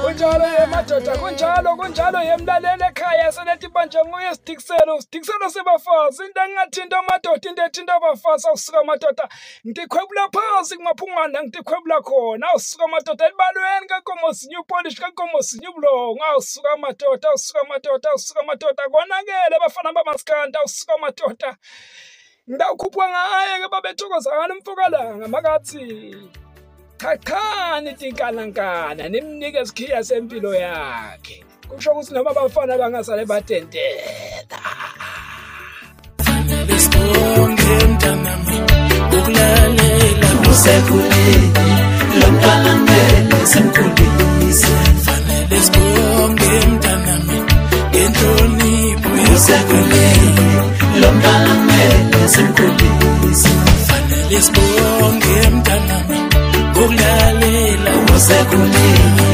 kunjalo yemadoda kunjalo yemlalele ekhaya selethi manje nguye sidikselo sebafazi into engathinta amadoda into ethinta abafazi awusuka amadoda ngikhwebula phansi kumaphungwana ngikhwebula khona awusuka amadoda elibalweni kankomosi new polish kankomosi new blong awusuka amadoda konakele abafana bamaskanta awusuka amadoda ngawukhupha ngaye ke babethokoza ngalo mfokalanga makathi chakhani tinkanankana nimnike isikhiya sempilo yakhe kusho ukuthi noma abafana bangasale badendela Lesibonge mntanami ukulalela usekhulile lo mntwana ngeke simkhulise fanele sibonge mntanami ngenhlonipho usekhulile lo mntwana ngeke simkhulise fanele sibonge mntanami ukulalela usekhulile